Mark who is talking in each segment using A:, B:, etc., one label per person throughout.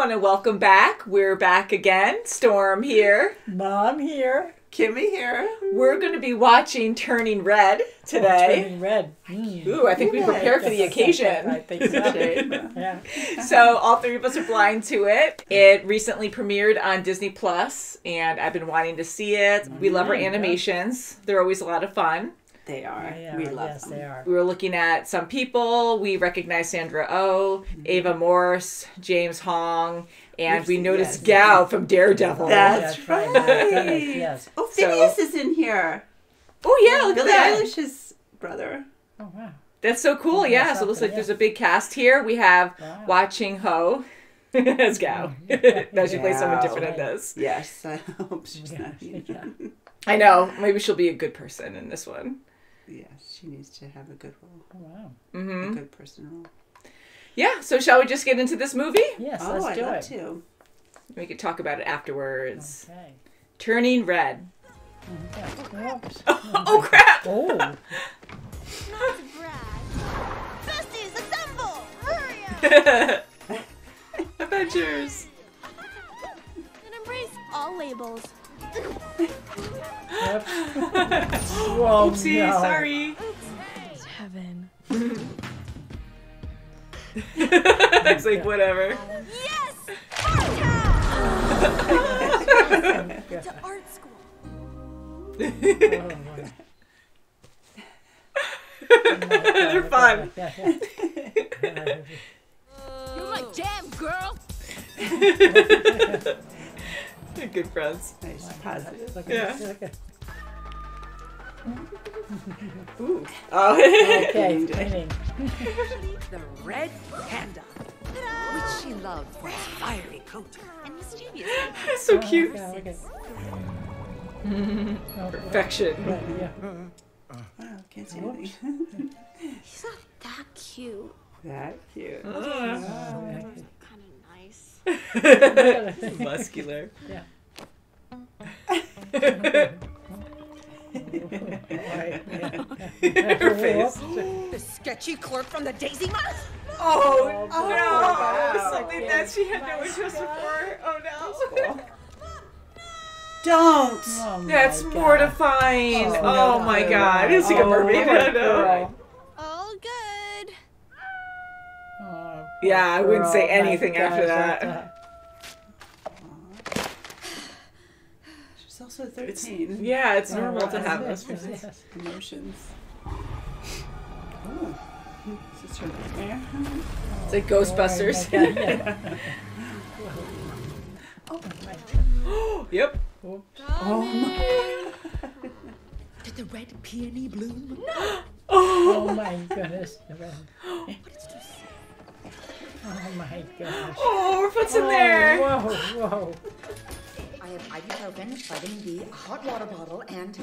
A: everyone, and welcome back. We're back again. Storm here.
B: Mom here.
C: Kimmy here.
A: We're going to be watching Turning Red today.
B: Turning Red.
A: Ooh, I think we prepared for the occasion.
B: I think so. Yeah.
A: So all three of us are blind to it. It recently premiered on Disney Plus, and I've been wanting to see it. We love our animations. They're always a lot of fun.
C: They are.
B: Yeah,
C: We love
B: yes,
C: them.
B: they are.
A: We were looking at some people. We recognize Sandra Oh, Ava Morse, James Hong, and we noticed Gao from Daredevil.
C: That's right.
B: Yes.
C: Oh, Phineas is in here.
A: Oh, yeah, look
C: Billie
A: at that.
C: Eilish's brother.
B: Oh, wow.
A: That's so cool.
B: Oh,
A: Yeah,
B: that's
A: so it looks
B: awesome,
A: like there's a big cast here. We have
B: Wow.
A: Hua Ching Ho as Gao. Now she plays someone different in this.
C: Yes, I hope she's not.
B: Yeah.
A: I know. Maybe she'll be a good person in this one.
C: Yes, she needs to have a good role.
B: Oh, wow.
C: A good person role.
A: Yeah, so shall we just get into this movie?
B: Yes,
C: Oh,
B: let's
C: I'd
B: do
C: love
B: it.
C: to.
A: We could talk about it afterwards.
B: Okay.
A: Turning Red.
B: Yeah. Oops.
A: Oh, crap!
B: Oh.
D: Not to brag. Besties, assemble! Hurry up!
A: Avengers.
D: And embrace all labels.
B: Yep. Whoa,
A: Oopsie,
B: no.
A: sorry.
D: Heaven.
A: It's like, whatever.
D: Yes! Sparta! To art school.
A: They're fun.
B: Yeah.
D: You're my jam, girl!
A: They're good friends.
C: Nice, positive.
B: Look
A: Yeah.
B: at this, look at-
A: Ooh. Oh.
B: Okay, cleaning.
E: The red panda, which she loved for its fiery coat and mischievous.
A: So cute.
B: Okay.
A: Perfection.
B: Yeah.
C: Wow, can't see anything.
D: He's not that cute.
C: That cute.
D: Kind of nice.
A: Muscular.
B: Yeah.
A: Her face.
E: The sketchy clerk from the Daisy Mart?
A: Oh, no.
C: wow.
A: Something that she had no interest before. Oh no.
C: Don't!
B: Oh, my
A: That's
B: God.
A: mortifying. Oh, my God. It's like a mermaid.
B: poor
A: I know.
B: girl.
D: All good.
B: Oh,
A: Yeah, I wouldn't say
B: girl. My
A: anything after
B: gosh,
A: that.
C: She's also 13.
A: Yeah, it's
B: Oh,
A: normal to
B: right.
A: have those
B: Yes,
A: feelings.
B: yes.
C: Emotions. Oh. Is this her nightmare?
A: It's like Ghostbusters.
B: Oh, my God, yeah. Oh, my
A: Yep.
B: God.
C: Oh my.
E: Did the red peony bloom?
B: Oh, my goodness. Oh, my gosh.
A: Oh, her foot's in there.
B: Whoa, whoa.
E: I have ibuprofen, vitamin B, a hot water bottle, and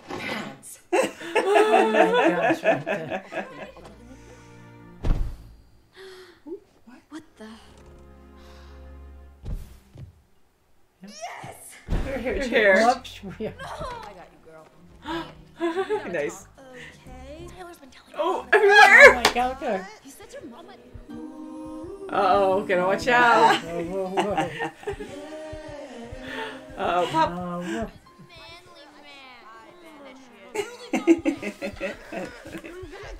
E: pads.
B: Oh, my gosh. Right there.
D: What the?
A: Her hair.
B: Whoops. Yeah.
A: Nice.
D: Okay. Taylor's been telling
A: Oh,
B: Oh,
A: everywhere.
B: my God. Okay.
D: He said your mama.
A: Uh-oh, gotta watch out.
B: Whoa, whoa, whoa.
A: Oh, pop.
B: Oh, whoa.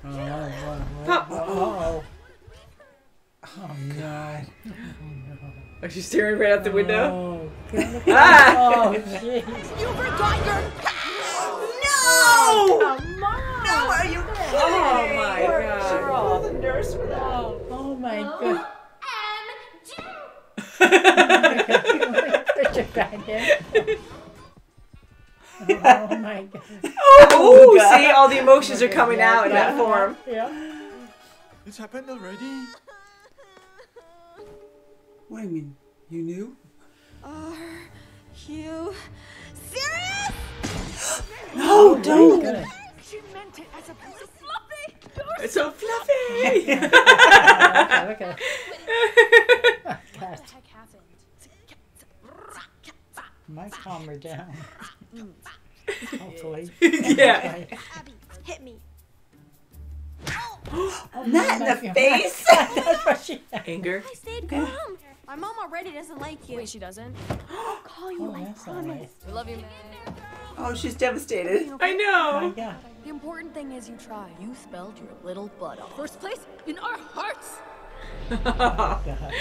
B: Oh, whoa, whoa.
A: Pop.
B: Oh. Oh, no.
A: Oh, she's staring right out the window.
B: Oh,
A: Ah!
B: oh, jeez.
D: You forgot your
C: No!
B: Come on.
C: No, are you
A: Oh, my
C: Poor
A: God.
C: girl, the nurse for that.
B: Oh, my God. Put your back in. Oh, my God.
A: Oh,
C: God.
A: see, all the emotions are coming out in that form.
B: Yeah.
F: It's happened already?
C: What do you mean? You knew?
D: Are you serious?
C: No,
B: My
C: don't!
B: goodness.
E: She meant it as a
D: Fluffy.
A: It's so fluffy.
B: Okay, okay.
D: What the heck happened?
B: Might calm her down. Hopefully.
A: Yeah.
D: Abby, hit me.
C: Not in the face!
B: That's what she
A: Anger.
D: I stayed calm. My mom already doesn't like you.
G: Wait, she doesn't?
D: I'll call you, I
B: that's not
D: promise.
B: right.
G: We love you, man.
C: Oh, she's devastated.
A: I
B: Oh
A: know.
B: my God.
G: The important thing is you try. You spelled your little butt off. First place in our hearts.
B: God.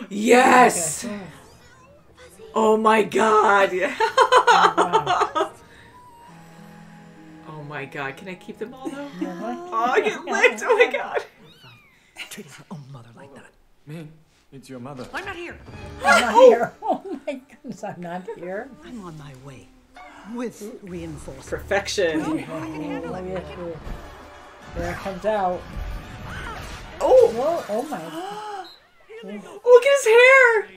A: Yes.
B: Okay.
A: Oh my God.
B: Wow.
A: Oh my God. Can I keep them all though?
B: Yeah, what?
A: Oh, I get licked. Oh my God.
E: Treating her own mother like that.
F: Ming, it's your mother.
E: I'm not here.
B: I'm not here. Oh my goodness, I'm not here.
E: I'm on my way. With reinforcements.
A: Perfection.
B: Oh, yes, sure. There it comes out.
A: Oh,
B: Whoa, oh my.
A: look at his hair.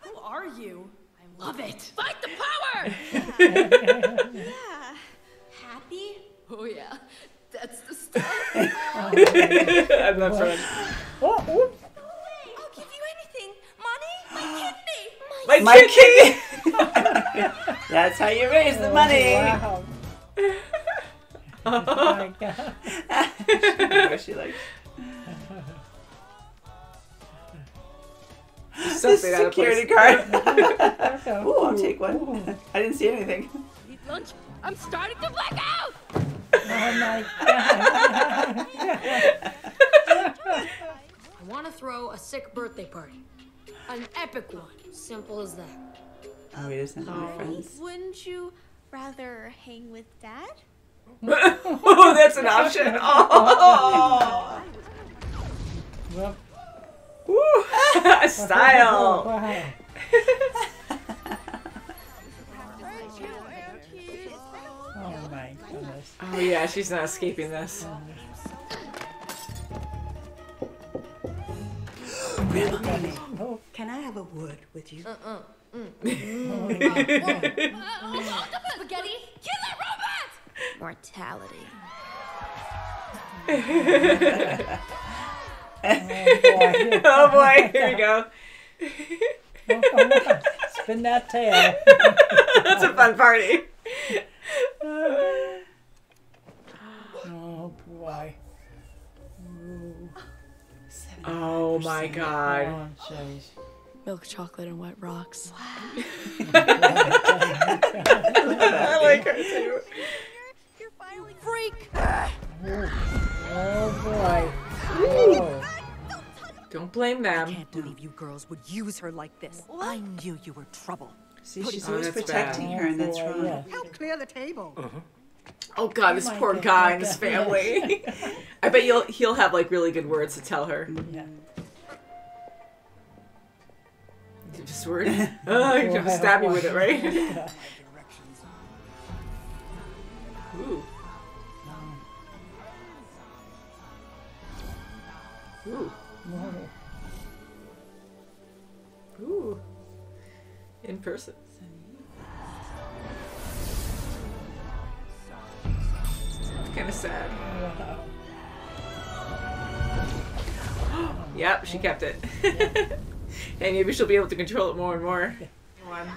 G: Who are you? I love it. Fight the power!
D: Yeah. Happy?
G: Oh, yeah. That's the stuff.
A: I'm not friend.
B: Oh, oh.
D: I'll give you anything. Money? My kidney?
A: My kidney.
C: That's how you raise the money.
B: Wow. Oh my God.
C: What she likes. The
A: Something out of
C: security
A: place.
C: card. Ooh, I'll take one. I didn't see anything.
G: Eat lunch? I'm starting to black out!
B: Oh my God.
G: I want to throw a sick birthday party. An epic one. Simple as that.
C: Oh, he doesn't have any friends.
D: Wouldn't you rather hang with Dad?
A: Oh, that's an option. Oh.
B: Well,
A: Woo. Style.
B: wow. Oh my goodness.
A: Oh yeah, she's not escaping this.
B: Oh,
E: Can I have a word with you?
G: Spaghetti, kill that robot!
D: Mortality.
A: Oh boy, here we go.
B: spin that tail.
A: That's a fun party.
B: Oh boy. Ooh.
A: Oh my God.
B: Oh jeez.
G: Milk chocolate and wet rocks.
A: I like her too.
D: You're finally freak.
B: Oh boy. Oh.
A: Don't blame
E: I
A: them.
E: can't believe you girls would use her like this. I knew you were trouble.
C: See, she's
A: Oh,
C: always
A: that's
C: protecting
A: bad.
C: her, and that's
B: Oh, boy,
C: wrong.
B: yeah.
E: Help clear the table.
A: Oh God, this
B: my
A: poor
B: God.
A: guy and his family. I bet he'll have like really good words to tell her.
B: Yeah.
A: Just word. Oh, you're gonna stab me with it, right? Ooh. Ooh. Ooh. In person. Kind of sad. Yep, she kept it. And maybe she'll be able to control it more and more. One.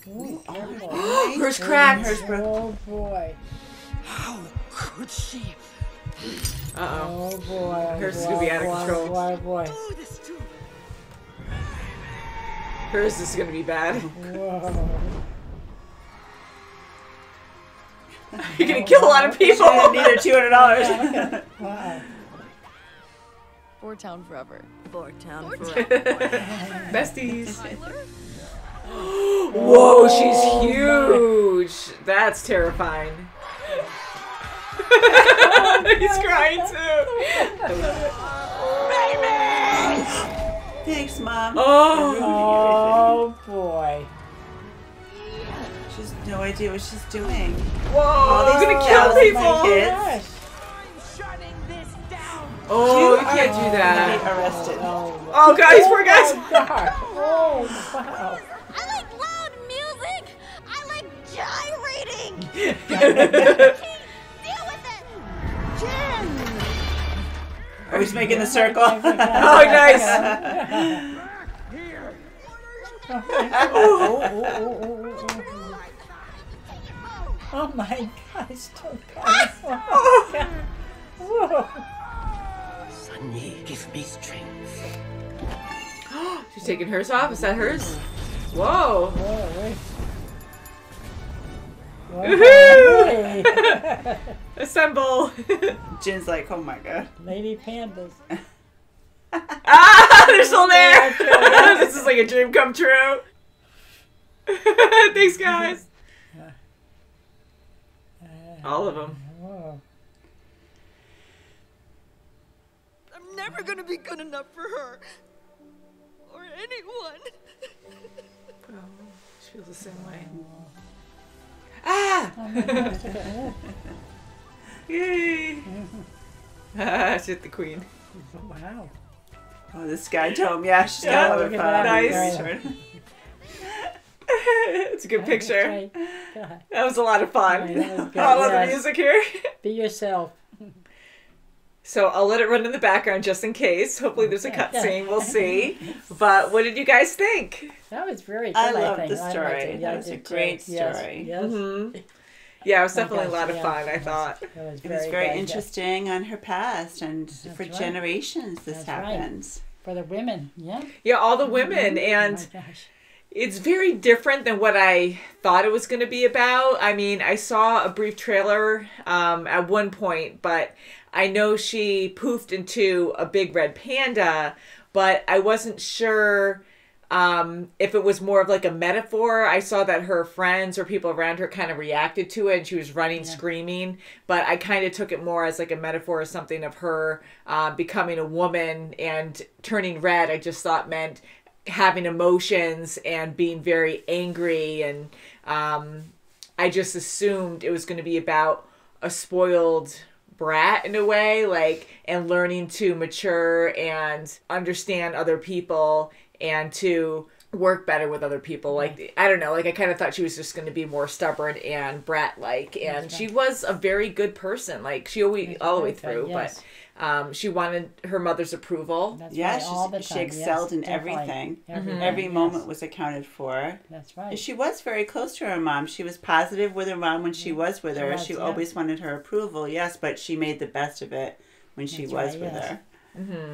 B: Ooh,
A: Hers cracked.
C: Hers broke.
B: oh boy.
E: How could she
A: Uh-oh.
B: Oh boy.
A: Hers is gonna be out of control.
B: Boy, boy.
E: do this to me?
A: Hers is gonna be bad.
B: Whoa.
A: You're gonna kill a lot of people.
C: I need her $200.
B: Wow.
G: Four town forever.
E: For town
A: Besties. Whoa, she's huge. That's terrifying. He's crying too.
C: Thanks, Mom.
A: Oh.
B: Oh boy.
C: She has no idea what she's doing.
A: Whoa,
C: these
A: he's gonna kill
C: thousands of
A: people.
C: kids.
B: Gosh.
A: Oh, you can't do
C: Get
A: that.
C: arrested.
A: Oh god, these poor guys.
B: Oh, God. Oh, wow.
D: I like loud music. I like gyrating. Deal with it. Jen.
C: Oh, he's making the circle.
A: Oh, nice.
B: Oh my God, still going. Oh, God. Whoa.
C: Sunny, give me strength.
A: She's taking hers off. Is that hers? Whoa.
B: Whoa, wait.
A: Woohoo! Assemble.
C: Jin's like, oh my god.
B: Lady pandas.
A: Ah, they're still there. This is like a dream come true. Thanks, guys. All of them.
B: Whoa.
D: I'm never gonna be good enough for her. Or anyone.
A: Oh, she feels the same way. Ah! Yay! Ah, she's the queen.
B: Wow.
C: Oh, the sky dome. Yeah, she's
A: Yeah,
C: got a
B: look
C: lot
B: at
C: of
A: that.
C: fun.
A: Nice. It's a good picture.
B: Right. God.
A: That was a lot of fun.
B: Right, that was good,
A: I love the
B: yes.
A: music here.
B: Be yourself.
A: So I'll let it run in the background just in case. Hopefully there's a cutscene. We'll see. But what did you guys think?
B: That was very good.
C: I love
B: think.
C: the
B: I liked
C: story.
B: it.
C: That
B: I
C: was a
B: did too.
C: great
B: Yes,
C: story.
B: Yes.
A: Mm-hmm. Yeah, it was
B: Oh my
A: definitely a
B: gosh,
A: lot of
B: yeah,
A: fun, I
B: it was.
A: thought.
B: It was
C: It was very
B: good,
C: interesting on her past, and for
B: right.
C: generations this
B: That's right.
C: happens.
B: For the women, yeah.
A: Yeah, all the women.
B: Oh
A: And
B: my gosh.
A: it's very different than what I thought it was going to be about. I mean, I saw a brief trailer at one point, but I know she poofed into a big red panda, but I wasn't sure if it was more of like a metaphor. I saw that her friends or people around her kind of reacted to it and she was running, screaming, but I kind of took it more as like a metaphor or something of her becoming a woman and turning red. I just thought meant having emotions and being very angry, and I just assumed it was going to be about a spoiled brat in a way, like, and learning to mature and understand other people and to work better with other people. Like, I don't know, like I kind of thought she was just going to be more stubborn and brat-like, and she was a very good person. Like, she always all the way through,
B: yes.
A: but she wanted her mother's approval.
B: That's
C: Yeah,
B: right, all the
C: she
B: time.
C: excelled
B: yes,
C: in
B: definitely.
C: everything.
B: Everything,
C: Every
B: yes.
C: moment was accounted for.
B: That's right.
C: And she was very close to her mom. She was positive with her mom when she was with her.
B: was,
C: She
B: yeah.
C: always wanted her approval, yes, but she made the best of it when she
B: That's
C: was
B: right,
C: with
B: yes.
C: her.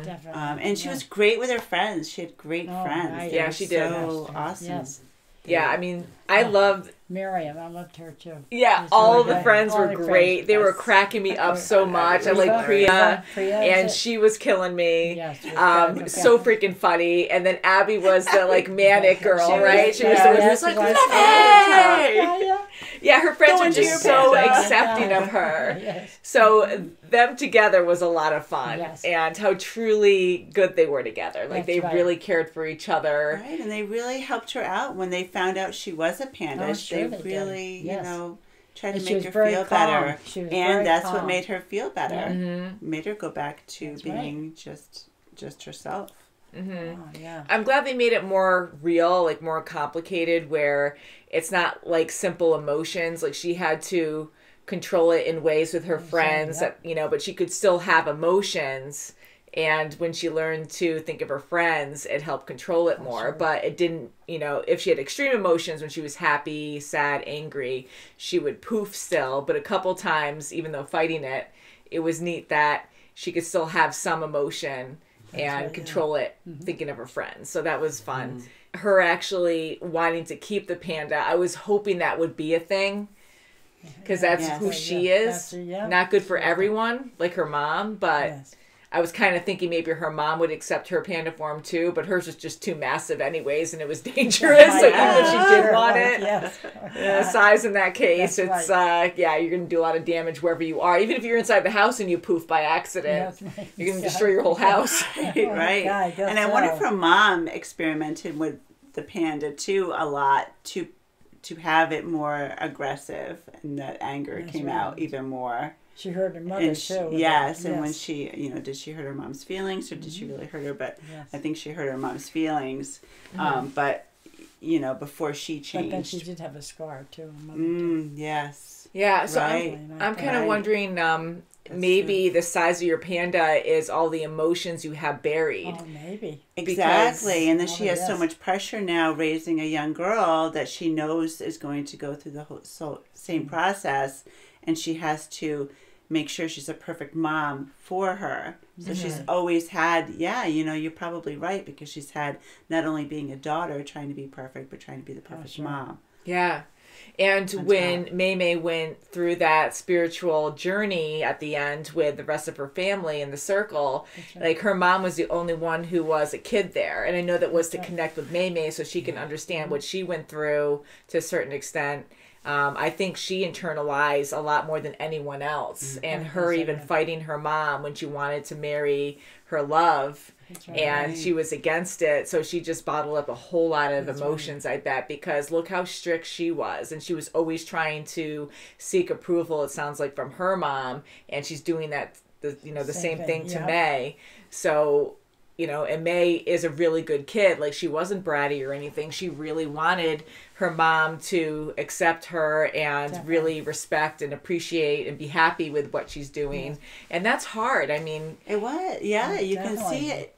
B: Definitely.
C: And she was great with her friends. She had great
B: Oh,
C: friends.
B: right.
C: They
A: Yeah,
C: were
A: she did.
C: So awesome.
B: Yes.
A: Yeah, I mean, I loved...
B: Miriam, I loved her too.
A: Yeah,
B: She's
A: all
B: really
A: of the
B: good.
A: friends
B: All
A: were
B: the
A: great.
B: friends,
A: They were
B: yes.
A: cracking me up so much. I
C: Priya.
A: like Priya,
B: Priya,
A: and
B: is it?
A: she was killing me.
B: Yes, she was good.
A: So freaking funny. And then Abby was the like manic girl,
C: She was-
A: right? She was
C: yeah,
A: the one who
B: yes,
A: was like,
B: she was.
A: "Love it!"
B: Yeah, yeah.
A: Yeah, her friends
C: Go
A: were
C: into
A: just
C: your
A: so
C: panda.
A: accepting of her.
B: Yes.
A: So them together was a lot of fun,
B: Yes.
A: and how truly good they were together. Like
B: That's
A: they
B: right.
A: really cared for each other.
C: Right, and they really helped her out when they found out she was a panda.
B: Oh, sure
C: they
B: they did.
C: really,
B: Yes.
C: tried to
B: And she
C: make
B: was
C: her
B: very
C: feel
B: calm.
C: better.
B: She was
C: And
B: very
C: that's what
B: calm.
C: made her feel better.
B: Yeah.
C: Made her go back to
B: That's
C: being just herself.
B: Oh, yeah.
A: I'm glad they made it more real, like more complicated, where it's not like simple emotions. Like she had to control it in ways with her friends
B: yeah.
A: that, but she could still have emotions. And when she learned to think of her friends, it helped control it more. But it didn't, if she had extreme emotions when she was happy, sad, angry, she would poof still. But a couple times, even though fighting it, it was neat that she could still have some emotion and control it thinking of her friends. So that was fun. Her actually wanting to keep the panda, I was hoping that would be a thing. Because that's
C: Yes.
A: who
B: Yeah,
A: she
B: yeah.
A: is.
B: That's her, yeah.
A: Not good for everyone, like her mom, but
B: Yes.
A: I was kind of thinking maybe her mom would accept her panda form too, but hers was just too massive anyways, and it was dangerous. So even if she did want it,
B: Yes.
A: size in that case,
B: That's
A: it's you're going to do a lot of damage wherever you are. Even if you're inside the house and you poof by accident,
B: Yes, right.
A: you're going to destroy your whole house.
C: Right.
B: God, I guess
C: And I wonder
B: so.
C: if her mom experimented with the panda too a lot to have it more aggressive, and that anger
B: That's
C: came
B: right.
C: out even more.
B: She heard her mother
C: And
B: too. with
C: yes,
B: it.
C: and when
B: Yes.
C: she, did she hurt her mom's feelings, or did she really hurt her? But
B: Yes.
C: I think she hurt her mom's feelings. But before she changed.
B: But then she did have a scar too. her mother did.
C: Yes.
A: Yeah, so
C: Right.
A: I'm kind of
C: Right.
A: wondering, maybe the size of your panda is all the emotions you have buried.
B: Oh, maybe.
C: Exactly. And then she has so
B: yes.
C: much pressure now raising a young girl that she knows is going to go through the whole same process, and she has to make sure she's a perfect mom for her. So she's always had, you're probably right, because she's had not only being a daughter trying to be perfect, but trying to be the perfect mom.
A: Yeah. And when Mei Mei went through that spiritual journey at the end with the rest of her family in the circle, like her mom was the only one who was a kid there. And I know that was to connect with Mei Mei so she can understand what she went through to a certain extent. I think she internalized a lot more than anyone else. And her even fighting her mom when she wanted to marry her love. And she was against it, so she just bottled up a whole lot of emotions, I bet, because look how strict she was, and she was always trying to seek approval, it sounds like, from her mom, and she's doing that, the same thing to Mei. So, and Mei is a really good kid. Like, she wasn't bratty or anything. She really wanted her mom to accept her and really respect and appreciate and be happy with what she's doing. And that's hard. I mean,
C: it was, you can see it.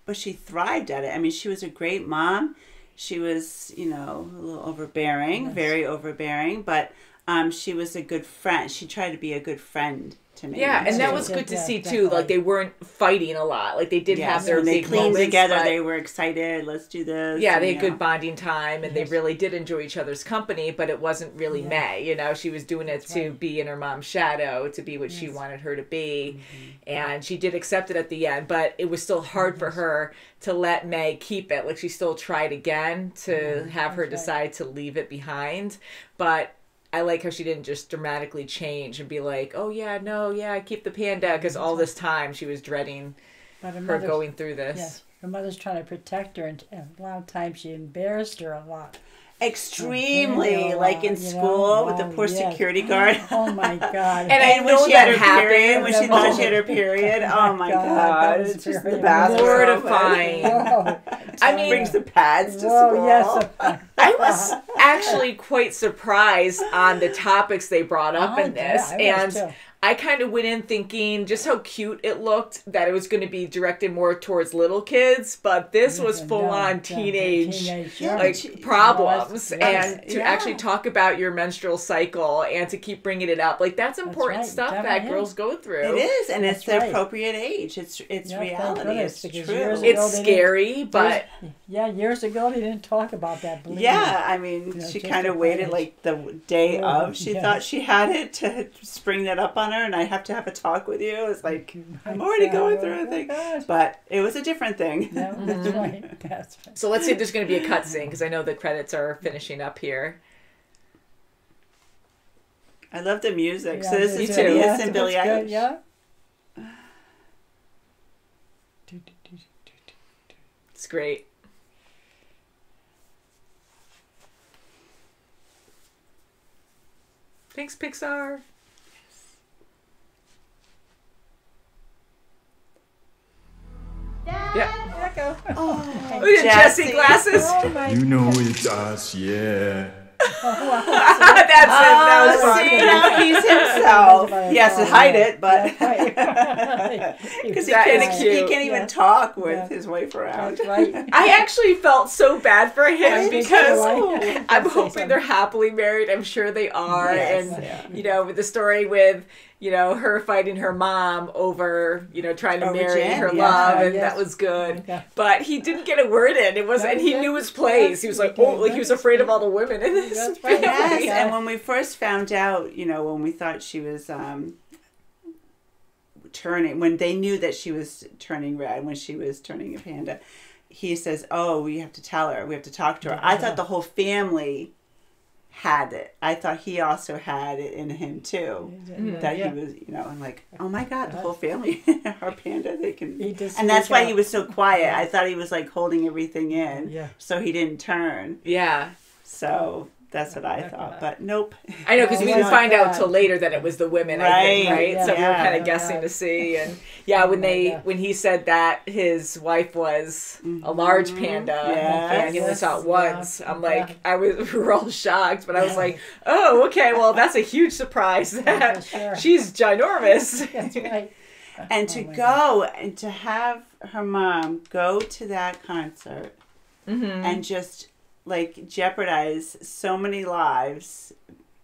C: But she thrived at it. I mean, she was a great mom. She was, a little overbearing, very overbearing, but she was a good friend. She tried to be a good friend to me.
A: Yeah, and that was good to see too. Like, they weren't fighting a lot. Like, they did have their big
C: cleaned
A: moments,
C: together. They were excited. Let's do this.
A: Yeah, they had good bonding time, and they really did enjoy each other's company. But it wasn't really Mei. She was doing it to be in her mom's shadow, to be what she wanted her to be, and she did accept it at the end. But it was still hard for her to let Mei keep it. Like, she still tried again to have her decide to leave it behind, but I like how she didn't just dramatically change and be like, oh, I keep the panda, because all this time she was dreading her going through this.
B: Yes, her mother's trying to protect her, and a lot of times she embarrassed her a lot.
C: Extremely, like in school with the poor security guard.
B: Oh my God!
A: And
C: when she had her
A: period,
C: when she thought she had her period, oh my God, it's just the best.
A: Mortifying.
C: I mean, brings the pads to school.
B: Yes.
A: I was actually quite surprised on the topics they brought up in this, and I kind of went in thinking just how cute it looked, that it was going to be directed more towards little kids, but this was full-on teenage problems, and to actually talk about your menstrual cycle and to keep bringing it up, like, that's important stuff that girls go through.
C: It is, and it's the appropriate age. It's reality. It's true.
A: It's scary, but
B: years ago they didn't talk about that.
C: I mean, she kind of waited like the day of. She thought she had it to spring that up on her, and I have to have a talk with you. It's like, I'm already going through a thing. But it was a different thing.
B: Yeah, that's right. That's right.
A: So let's see if there's going to be a cutscene, because I know the credits are finishing up here.
C: I love the music. So this is
A: too.
C: Phineas and Billie Eilish.
B: Yeah.
A: It's great. Thanks, Pixar. Yeah.
C: Oh,
A: Jesse glasses.
F: You know it's us, yeah.
A: That's it. That was funny.
C: See, now he's himself. He has to hide it, but because he can't even talk with his wife around.
B: That's right.
A: I actually felt so bad for him, because I'm hoping they're happily married. I'm sure they are.
C: Yes,
A: and with the story with her fighting her mom over trying to marry her love, and that was good. But he didn't get a word in. It was, and he knew his place. He was like, he was afraid of all the women in this family.
C: Yes, and when we first found out, when we thought she was turning, when they knew that she was turning red, when she was turning a panda, he says, "Oh, we have to tell her. We have to talk to her." I thought the whole family had it. I thought he also had it in him too. That he was, I'm like, oh my God, the whole family, our panda, they can. And that's why he was so quiet. I thought he was like holding everything in, so he didn't turn.
A: Yeah.
C: So that's what I thought, but nope.
A: I know, because we didn't find out till later that it was the women, I think, right?
B: Yeah,
A: so we were kind of guessing to see, and when he said that his wife was a large panda, and he only saw it once, I'm like, we were all shocked, but I was like, oh, okay, well, that's a huge surprise that she's ginormous.
B: That's right.
C: And to go and to have her mom go to that concert and just like jeopardize so many lives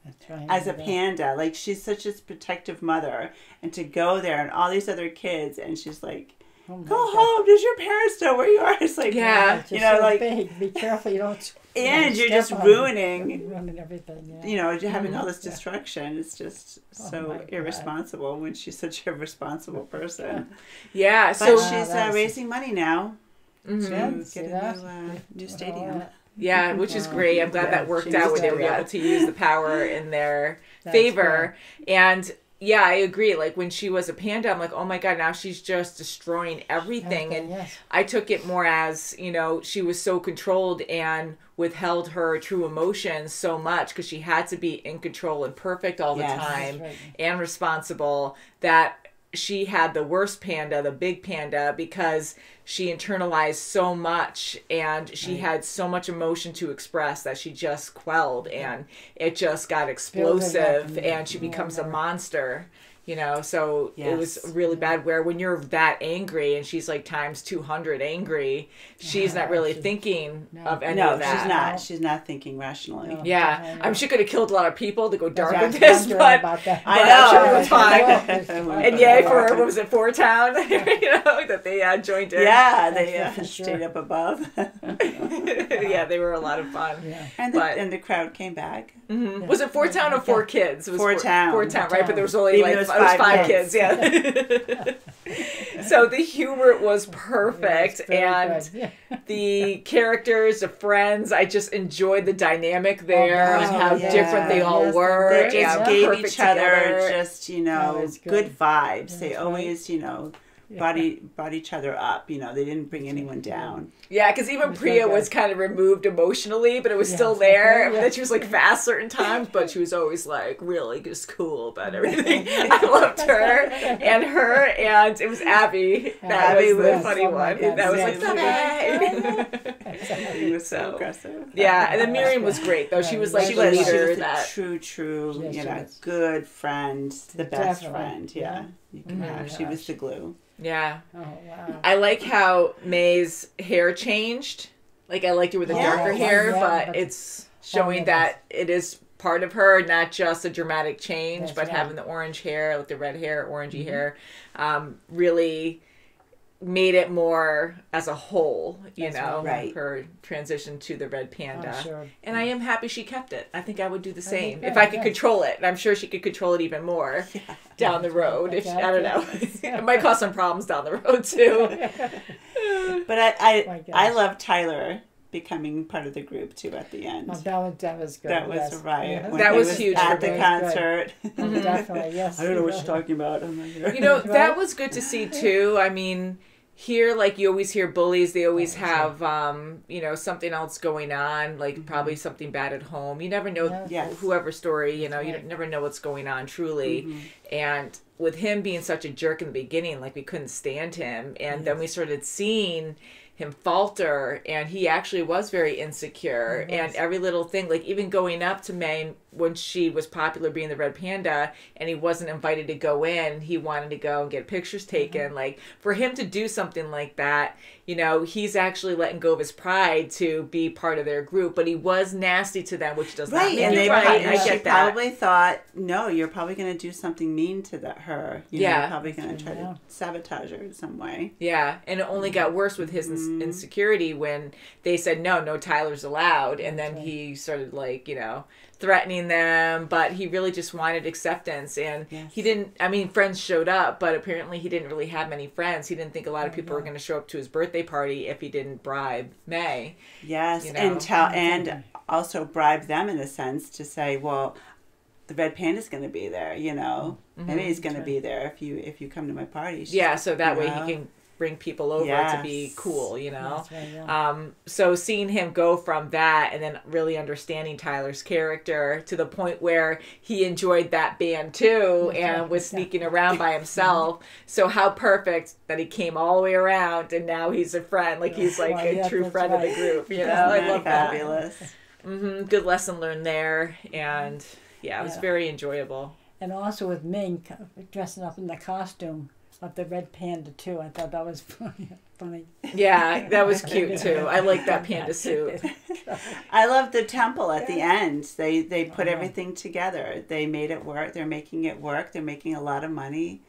B: That's right.
C: as a
B: Yeah.
C: panda. Like, she's such a protective mother, and to go there and all these other kids, and she's like,
B: Oh my
C: go
B: God.
C: home. Does your parents know where you are? It's like,
A: Yeah.
B: It's
C: you
B: just
C: know,
B: so
C: like,
B: big. Be careful you don't.
C: and you're
B: step
C: just
B: on it.
C: ruining,
B: Ruining everything. Yeah.
C: you know, having all this
B: Yeah.
C: destruction. It's just
B: Oh
C: so
B: my God.
C: irresponsible when she's such a responsible person.
A: Yeah.
C: But
A: So
C: she's
B: that's-
C: raising money now
B: Yeah,
C: to
B: see
C: get
B: that?
C: a new
B: Oh,
C: stadium.
A: yeah, which is great. I'm glad
C: Yeah,
A: that worked
C: she
A: out
C: was
A: where they were
C: there, yeah.
A: able to use the power in their
B: That's
A: favor. And yeah, I agree. Like when she was a panda, I'm like, oh my God, now she's just destroying everything.
B: Okay,
A: And
B: yes.
A: I took it more as, you know, she was so controlled and withheld her true emotions so much because she had to be in control and perfect all the
C: Yes.
A: time
B: That's right.
A: and responsible, that she had the worst panda, the big panda, because she internalized so much and she had so much emotion to express that she just quelled, and it just got explosive
B: and-
A: and she becomes a monster. You know, so it was
C: Yes.
A: really bad where when you're that angry and she's like times 200 angry, she's not really thinking of any
C: No,
A: of that.
C: she's not. She's not thinking rationally.
B: No.
A: Yeah,
B: I know.
A: I mean, she could have killed a lot of people to go dark
B: I
A: with
B: was
A: this,
B: wondering
A: but
B: about that.
C: I
A: but
C: know.
A: sure, it was fine.
B: And
A: And yay for, what was it, Four Town? You know, that they joined in.
C: Yeah, they
B: That's for sure.
C: stayed up above,
A: Yeah, they were a lot of fun.
B: Yeah.
C: and the crowd came back.
A: Was it Four Town or Four Kids? It was
C: Four Town.
A: Four Town, right? But there was only
C: Even
A: like
C: though it was
A: it was
C: five
A: five kids. Yeah. So the humor was perfect,
B: Very
A: and
B: good. Yeah.
A: the characters, the friends, I just enjoyed the dynamic there and how
C: yeah.
A: different they all
B: Yes,
A: were.
C: They
A: and
C: just gave
A: perfect
C: each other
A: together.
C: just, you
B: That
C: know,
B: was
C: good
B: good.
C: vibes. They
B: That's
C: always, you know, brought each other up. You know, they didn't bring anyone down.
A: Yeah, because even
B: was
A: Priya
B: so
A: was
B: good.
A: kind of removed emotionally, but it was
B: Yeah,
A: still
B: it's
A: there.
B: okay,
A: And
B: yeah.
A: then she was like fast certain times, but she was always like really just cool about everything. I loved her, and it was Abby. That
C: Abby
A: was the
C: was-
A: funny
B: oh my
A: one.
B: God,
A: That was
B: yes.
A: like,
C: He was so
A: So,
C: aggressive.
A: yeah, and then Miriam was great though. She was like
B: She
A: the
B: was.
C: She
A: leader
C: was a
A: that.
C: true,
B: Yes,
C: you
B: she
C: know,
B: was.
C: good friend, the best
B: Definitely,
C: friend. Yeah,
B: yeah.
C: you can have. She was the glue.
A: Yeah,
B: Oh, wow.
A: I like how May's hair changed. Like I liked her with the
C: Yeah.
A: darker hair,
B: Yeah,
A: but
B: but-
A: it's showing
B: yeah,
A: that it is part of her, not just a dramatic change,
B: That's
A: but
B: right.
A: having the orange hair, like the red hair, orangey hair, really made it more as a whole, you
B: That's
A: know,
C: right.
A: her transition to the red panda.
B: sure.
A: And I am happy she kept it. I think I would do the same
B: think
A: if
B: that,
A: I could
B: yeah.
A: control it. And I'm sure she could control it even more down the road. If
B: Okay,
A: I don't know, it might cause some problems down the road too.
C: But
B: my
C: I
B: gosh.
C: love Tyler becoming part of the group too at the end.
B: Oh, that was good.
C: That was
B: yes.
C: a riot.
B: Yeah.
C: When
A: That
C: he
A: was huge
C: at
A: for
C: the
A: me.
C: concert.
B: Oh, definitely, yes.
C: talking about. I'm like,
A: You know, that was good to see too. I mean, here, like you always hear bullies, they always have, you know, something else going on, like probably something bad at home. You never know
B: Yeah.
C: Yes.
A: whoever's story, you know, you
B: right.
A: never know what's going on truly. And with him being such a jerk in the beginning, like we couldn't stand him. And then we started seeing him falter, and he actually was very insecure, and every little thing, like even going up to May when she was popular being the red panda and he wasn't invited to go in, he wanted to go and get pictures taken. Like for him to do something like that, you know, he's actually letting go of his pride to be part of their group, but he was nasty to them, which does not
C: Right,
A: make
C: and
A: you
C: they
A: right. I
C: she
A: get that.
C: probably thought, no, you're probably going to do something mean to her. You know,
A: Yeah.
C: you're probably going to try
B: Yeah.
C: to sabotage her in some way.
A: Yeah, and it only got worse with his insecurity when they said no Tyler's allowed, and then he started like, you know, threatening them, but he really just wanted acceptance, and he didn't, I mean, friends showed up, but apparently he didn't really have many friends. He didn't think a lot of people were going to show up to his birthday party if he didn't bribe May.
C: Yes,
A: You know?
C: and also bribe them in a sense to say, well, the red panda's going to be there, you know. Maybe he's going to be there if you come to my party.
A: Yeah, so that
C: You
A: way
C: know?
A: he can bring people over to be
C: Yes.
A: cool, you know.
B: That's right, yeah.
A: So seeing him go from that and then really understanding Tyler's character to the point where he enjoyed that band too and was sneaking around by himself. So how perfect that he came all the way around and now he's a friend, like he's like
B: Well,
A: a
B: yeah,
A: true
B: that's
A: friend of the
B: right.
A: group, you know.
C: Isn't
A: I
C: that
A: love that.
C: fabulous.
A: Good lesson learned there, and yeah, it was
B: Yeah.
A: very enjoyable.
B: And also with Ming dressing up in the costume of the red panda too. I thought that was funny.
A: Yeah, that was cute too. I like that panda suit.
C: I love the temple at the end. They put everything together. They made it work. They're making it work. They're making a lot of money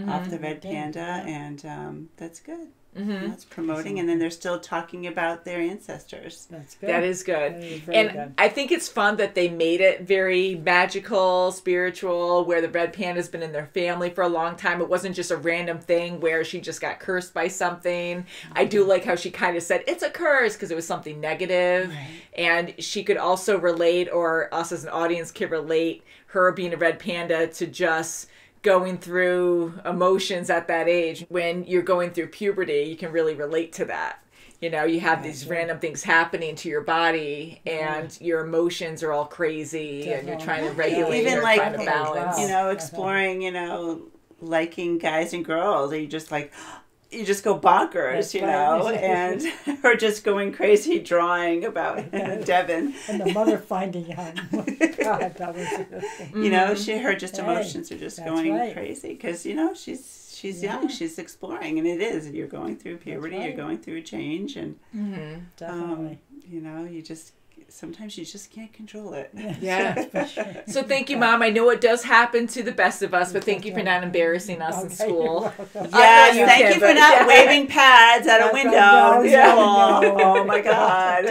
C: off the red panda, and that's good. That's promoting, and then they're still talking about their ancestors.
B: That's good.
A: That is good.
B: That is very
A: And
B: good.
A: I think it's fun that they made it very magical, spiritual, where the red panda's been in their family for a long time. It wasn't just a random thing where she just got cursed by something. I do like how she kind of said, it's a curse, because it was something negative.
C: Right.
A: And she could also relate, or us as an audience could relate, her being a red panda to just going through emotions at that age. When you're going through puberty, you can really relate to that. You know, you have these random things happening to your body, and your emotions are all crazy, and you're trying to regulate
C: Even
A: or
C: like,
A: find a balance.
C: you know, exploring, you know, liking guys and girls. You just like, you just go bonkers,
B: That's
C: you
B: right.
C: know, and her just going crazy drawing about Devin.
B: And the mother finding him. God, that was
C: You know, her just
B: Hey,
C: emotions are just
B: that's
C: going
B: right.
C: crazy because, you know, she's young, she's exploring, and it is. You're going through puberty,
B: right.
C: you're going through a change, and
B: definitely.
C: you know, sometimes you just can't control it.
A: Yeah. So thank you, Mom. I know it does happen to the best of us, but thank you for not embarrassing us in
B: Okay,
A: school.
B: you're welcome.
C: Yes,
A: you
C: thank
A: can,
C: you for
A: but-
C: not
A: yeah.
C: waving pads at a
B: That's
C: window.
B: right,
C: Yeah.
B: no.
C: Oh my God.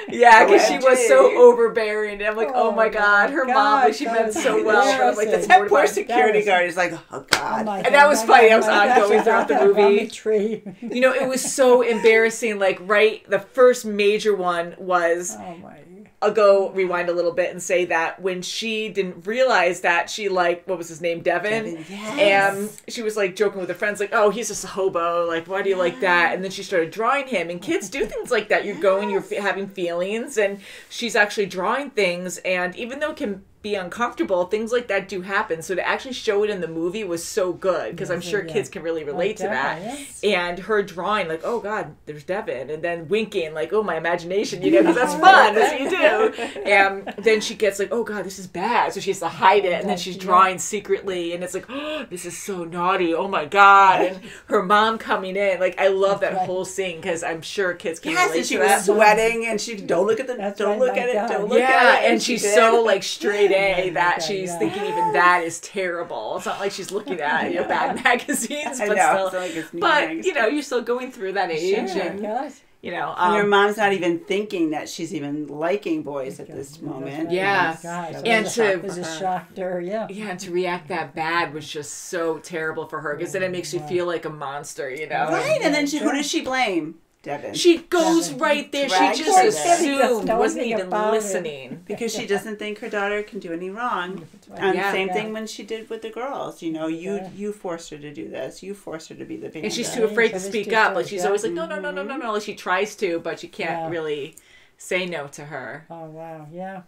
A: Yeah, because she was so
C: OMG.
A: overbearing. And I'm like, oh my
B: Oh,
A: God, her mom,
B: God,
A: like, she
B: that
A: meant
B: was
A: so well. But I'm like, that's
B: embarrassing.
C: That
A: more
C: poor
A: my
C: security
B: was-
C: guard is like, oh God.
A: And that was funny. I was ongoing throughout the
B: On
A: movie.
B: tree.
A: You know, it was so embarrassing. Like, right, the first major one was,
B: Oh my.
A: I'll go rewind a little bit and say that when she didn't realize that she liked, what was his name, Devin? And she was like joking with her friends, like, oh, he's just a hobo. Like, why do you like that? And then she started drawing him. And kids do things like that. You're going, you're having feelings, and she's actually drawing things. And even though it can be uncomfortable, things like that do happen. So to actually show it in the movie was so good, because I'm sure kids can really relate to that.
B: Yes.
A: And her drawing, like, oh God, there's Devin, and then winking, like, oh, my imagination, you know, because that's fun, that's what you do. And then she gets like, oh God, this is bad, so she has to hide it, and then she's drawing secretly, and it's like, oh, this is so naughty, oh my God. And her mom coming in, like, I love that whole scene, because I'm sure kids can
C: Yes,
A: relate
C: and she
A: to
C: was
A: that.
C: sweating, and she don't look at the,
B: That's
C: don't
B: right,
C: look
B: my
C: at it,
B: God.
C: don't look
A: Yeah,
C: at it.
A: and she's
C: she
A: so
C: did.
A: like straight A that
B: God,
A: she's
B: yeah.
A: thinking even that is terrible. It's not like she's looking at bad magazines,
C: I
A: but
C: know,
A: still.
C: it's like it's new
A: But
C: magazine.
A: you know, you're still going through that age,
B: Sure,
A: and
B: yes.
A: you know,
C: And her mom's not even thinking that she's even liking boys at this moment.
A: Yeah.
B: God,
A: And
B: it
A: to-
B: was a shock to her, yeah.
A: yeah, and to react that bad was just so terrible for her, because then it makes you feel like a monster, you know.
C: Right, and then who does she blame? Devin.
A: She goes
B: Devin.
A: right there.
C: Drags
A: She
C: her
A: just
C: there.
A: assumed,
B: Don't
A: wasn't
B: think
A: even
B: about it.
A: listening.
C: Because she doesn't think her daughter can do any wrong.
B: right.
C: And
A: Yeah.
C: same
B: Yeah.
C: thing when she did with the girls. You know, you forced her to do this. You forced her to be the panda.
A: And she's too afraid to
B: So this
A: speak
B: just
A: up. Like
B: shows,
A: she's
B: yeah.
A: always like, no. Like she tries to, but she can't
B: Yeah.
A: really say no to her.
B: Oh, wow, yeah.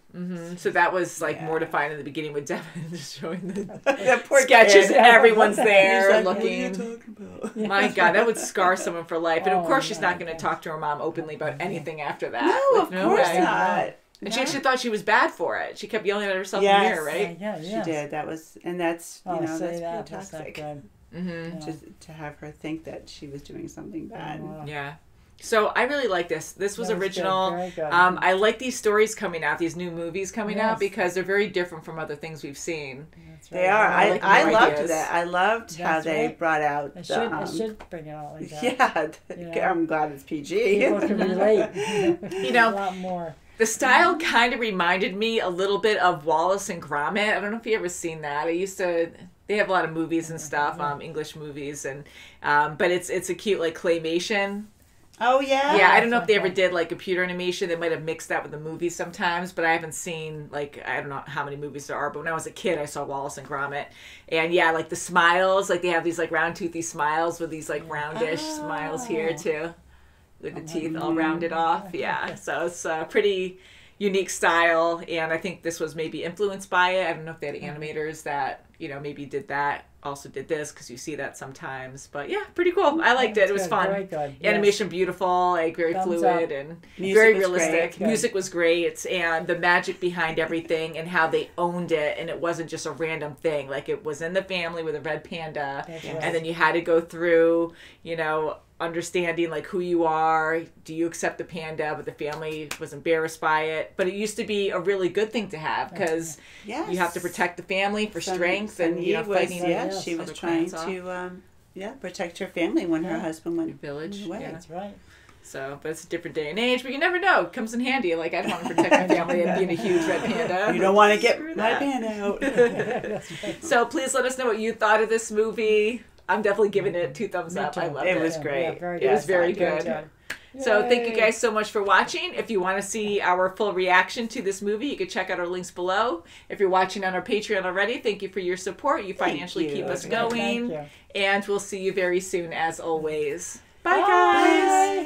A: So that was like
C: Yeah.
A: mortifying in the beginning with Devin just showing the
C: that poor
A: sketches,
C: kid.
A: and everyone's
C: He's
A: there
C: like, what are you
A: looking.
C: talking about?
A: My God, that would scar someone for life. And of
B: Oh,
A: course, she's
B: my
A: not going to
B: gosh.
A: talk to her mom openly about anything after that.
C: No,
A: Like,
C: of course
A: way.
C: not.
A: And she actually thought she was bad for it. She kept yelling at herself
C: Yes.
A: in the mirror, right?
B: Yeah,
C: She
B: yes.
C: did. That was, and that's, you
B: Oh,
C: know,
B: say
C: that's
B: that.
C: pretty
B: That's not
C: toxic.
B: good.
A: Mm-hmm.
B: Yeah.
C: To have her think that she was doing something bad.
B: Wow.
A: Yeah. So I really like this. This was
B: That was
A: original.
B: good, very good.
A: I like these stories coming out, these new movies coming out,
B: Yes.
A: because they're very different from other things we've seen.
B: That's
C: They
B: right.
C: are.
A: I like
C: I
A: new
C: loved
A: ideas.
C: that. I loved how
B: That's
C: they
B: right.
C: brought out
B: I
C: the.
B: should bring it out like that.
C: Yeah,
B: Yeah.
C: I'm glad it's PG.
B: People can relate.
A: You know,
B: a lot more.
A: the style kind of reminded me a little bit of Wallace and Gromit. I don't know if you ever seen that. I used to. They have a lot of movies and stuff, English movies, and but it's a cute like claymation.
C: Oh yeah.
A: Yeah, I don't know if they
B: okay.
A: ever did like computer animation. They might have mixed that with the movies sometimes, but I haven't seen like I don't know how many movies there are. But when I was a kid, I saw Wallace and Gromit, and yeah, like the smiles, like they have these like round toothy smiles with these like roundish smiles here too, with the teeth all rounded off. Yeah, so it's a pretty unique style, and I think this was maybe influenced by it. I don't know if they had animators that you know, maybe did that, also did this, because you see that sometimes. But yeah, pretty cool. I liked it. It was
B: Good,
A: fun.
B: very good,
A: Animation beautiful, like very
B: Thumbs
A: fluid
B: up.
A: and
C: Music
A: very
C: was
A: realistic.
C: great.
A: Music was great, and the magic behind everything and how they owned it, and it wasn't just a random thing. Like, it was in the family with a red panda,
B: That's right.
A: and then you had to go through, you know, understanding like who you are. Do you accept the panda? But the family was embarrassed by it. But it used to be a really good thing to have, because
C: Yes.
A: you have to protect the family for strength and, you know,
C: was,
A: fighting.
B: yes.
C: she was
A: other
C: trying
A: clans off.
C: to protect her family when her husband went
A: Village.
C: away.
A: Yeah.
B: That's right.
A: So, but it's a different day and age. But you never know. It comes in handy. Like, I don't want to protect my family and being a huge red panda.
C: You don't want to get
A: Screw
C: my
A: that.
C: panda out.
A: So please let us know what you thought of this movie. I'm definitely giving it 2 thumbs
B: Me
A: up.
B: too.
A: I loved
C: It
A: it.
C: was
B: Yeah,
C: great.
B: yeah, very
A: It was
B: good.
A: very
B: Very
A: good. So thank you guys so much for watching. If you want to see our full reaction to this movie, you can check out our links below. If you're watching on our Patreon already, thank you for your support. You financially
C: you.
A: keep us
C: Okay,
A: going.
B: thank you.
A: And we'll see you very soon as always. Bye,
B: Bye.
A: guys.